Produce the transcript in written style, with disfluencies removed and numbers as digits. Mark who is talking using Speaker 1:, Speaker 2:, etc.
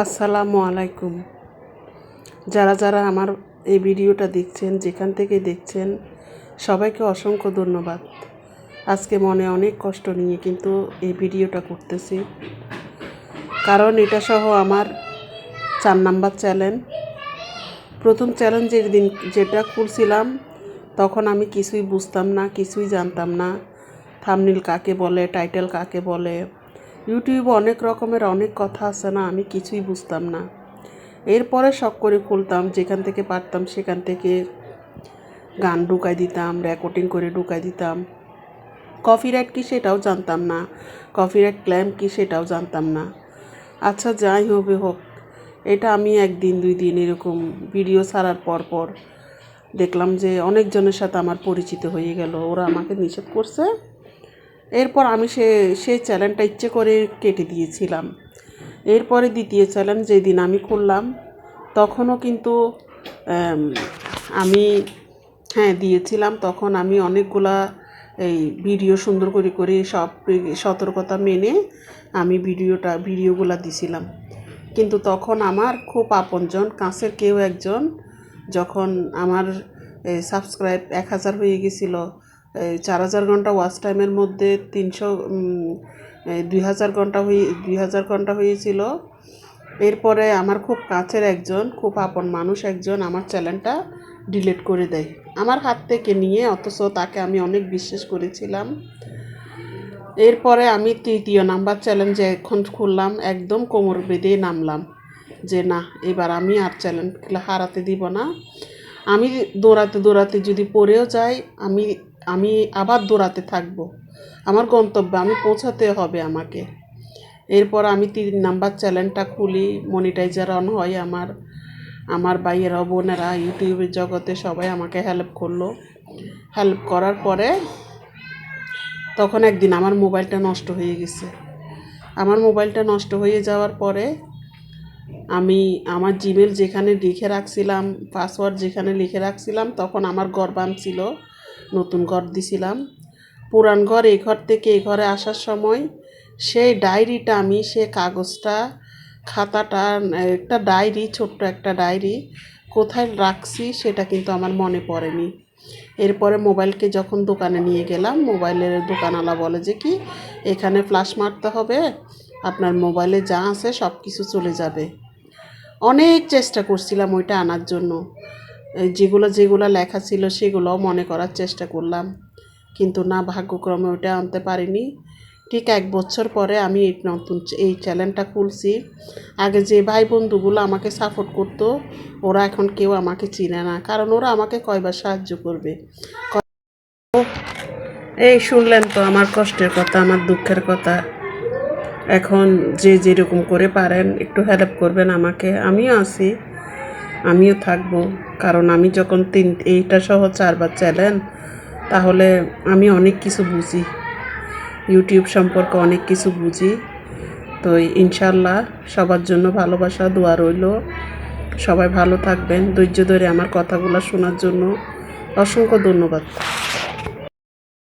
Speaker 1: আসসালামু আলাইকুম। যারা যারা আমার এই ভিডিওটা দেখছেন, যেখান থেকে দেখছেন, সবাইকে অসংখ্য ধন্যবাদ। আজকে মনে অনেক কষ্ট নিয়ে কিন্তু এই ভিডিওটা করতেছি, কারণ এটা সহ আমার 4 নাম্বার চ্যানেল। প্রথম চ্যালেঞ্জের দিন যেটা খুলছিলাম তখন আমি কিছুই বুঝতাম না, কিছুই জানতাম না। থাম্বনেল কাকে বলে, টাইটেল কাকে বলে, ইউটিউবে অনেক রকমের অনেক কথা আছে না, আমি কিছুই বুঝতাম না। এরপরে শখ করে খুলতাম, যেখান থেকে পারতাম সেখান থেকে গান ঢুকাই দিতাম, রেকর্ডিং করে ঢুকাই দিতাম। কপিরাইট কি সেটাও জানতাম না, কপিরাইট ক্লেম কি সেটাও জানতাম না। আচ্ছা, যাই হবে হোক, এটা আমি 1 দিন 2 দিন এরকম ভিডিও ছাড়ার পর দেখলাম যে অনেকজনের সাথে আমার পরিচিত হয়ে গেল, ওরা আমাকে নিষেধ করছে। এরপর আমি সেই চ্যানেলটা ইচ্ছে করে কেটে দিয়েছিলাম। এরপরে দ্বিতীয় চ্যালেঞ্জ যেদিন আমি খুললাম তখনও কিন্তু আমি দিয়েছিলাম। তখন আমি অনেকগুলা এই ভিডিও সুন্দর করে সব সতর্কতা মেনে আমি ভিডিওগুলা দিছিলাম। কিন্তু তখন আমার খুব আপনজন, কাছের কেউ একজন, যখন আমার সাবস্ক্রাইব 1000 হয়ে গেছিলো, 4000 ঘন্টা ওয়াচ টাইমের মধ্যে 2000 ঘন্টা হয়েছিল। এরপরে আমার খুব কাছের একজন, খুব আপন মানুষ একজন আমার চ্যানেলটা ডিলিট করে দেয় আমার হাত থেকে নিয়ে, অথচ তাকে আমি অনেক বিশ্বাস করেছিলাম। এরপরে আমি 3 নাম্বার চ্যালেঞ্জে এখন খুললাম, একদম কোমর বেঁধে নামলাম যে না, এবার আমি আর চ্যালেঞ্জ হারাতে দিব না। আমি দৌড়াতে যদি পড়েও যাই, আমি আবার দৌড়াতে থাকবো, আমার গন্তব্যে আমি পৌঁছাতে হবে আমাকে। এরপর আমি 3 নাম্বার চ্যানেলটা খুলি, মনিটাইজার অন হয়। আমার ভাইয়েরা বোনেরা ইউটিউবের জগতে সবাই আমাকে হেল্প করলো। হেল্প করার পরে তখন একদিন আমার মোবাইলটা নষ্ট হয়ে গেছে। আমার মোবাইলটা নষ্ট হয়ে যাওয়ার পরে আমি আমার জিমেল যেখানে লিখে রাখছিলাম, পাসওয়ার্ড যেখানে লিখে রাখছিলাম, তখন আমার ঘর বানছিল, নতুন ঘর দিছিলাম। পুরান ঘর, এই ঘর থেকে এই ঘরে আসার সময় সেই ডায়েরিটা আমি, সে কাগজটা, খাতাটা, একটা ডায়েরি, ছোট্ট একটা ডায়েরি কোথায় রাখছি সেটা কিন্তু আমার মনে পড়েনি। এরপরে মোবাইলকে যখন দোকানে নিয়ে গেলাম, মোবাইলের দোকানওয়ালা বলে যে কি, এখানে ফ্ল্যাশ মারতে হবে, আপনার মোবাইলে যা আছে সব কিছু চলে যাবে। অনেক চেষ্টা করছিলাম ওইটা আনার জন্য, যেগুলো লেখা ছিল সেগুলোও মনে করার চেষ্টা করলাম, কিন্তু না, ভাগ্যক্রমে ওইটা আনতে পারিনি। ঠিক 1 বছর পরে আমি এই চ্যানেলটা খুলছি। আগে যে ভাই বন্ধুগুলো আমাকে সাপোর্ট করতো, ওরা এখন কেউ আমাকে চিনে না, কারণ ওরা আমাকে কয়বার সাহায্য করবে। এই শুনলেন তো আমার কষ্টের কথা, আমার দুঃখের কথা। এখন যে যেরকম করে পারেন একটু হেল্প করবেন আমাকে, আমিও আছি, আমিও থাকবো। কারণ আমি যখন এইটা সহ 4বার চ্যানেল, তাহলে আমি অনেক কিছু বুঝি, ইউটিউব সম্পর্কে অনেক কিছু বুঝি। তো ইনশাল্লাহ সবার জন্য ভালোবাসা, দোয়া রইল। সবাই ভালো থাকবেন। ধৈর্য ধরে আমার কথাগুলো শোনার জন্য অসংখ্য ধন্যবাদ।